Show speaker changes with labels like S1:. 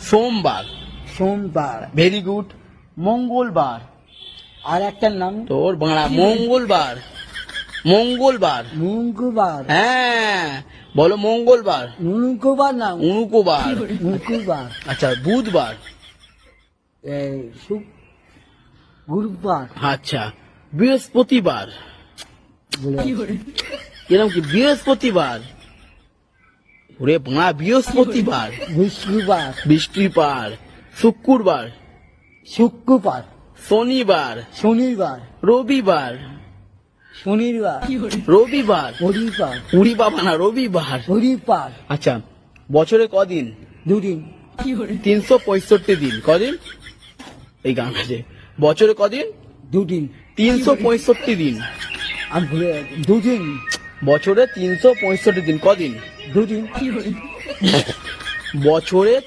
S1: সোমবার।
S2: সোমবার।
S1: Very good.
S2: মঙ্গলবার। আর একটা নাম
S1: তোর বাড়া মঙ্গলবার। মঙ্গলবার।
S2: মঙ্গলবার।
S1: হ্যাঁ বলো মঙ্গলবার।
S2: মঙ্গলবার না
S1: উনুকোবার।
S2: মঙ্গলবার।
S1: আচ্ছা বুধবার।
S2: গুরুবার।
S1: আচ্ছা বৃহস্পতিবার। এরকম কি বৃহস্পতিবার? ওরে বাঁ বৃহস্পতিবার।
S2: বৃহস্পতিবার।
S1: বৃষ্টিবার। শুক্রবার।
S2: শুক্রবার।
S1: শনিবার।
S2: শনিবার।
S1: রবিবার।
S2: শনিবার।
S1: রবিবার।
S2: হরিবার।
S1: উড়ি বাবা না রবিবার।
S2: হরিবার।
S1: আচ্ছা বছরে কদিন?
S2: দুদিন।
S1: 365 দিন। কদিন? এই গান আছে। বছরে কদিন?
S2: দুদিন।
S1: 365 দিন।
S2: আমি ভুলে গেছি। দুদিন।
S1: বছরে 365 দিন। কদিন?
S2: দুদিন।
S1: বছরে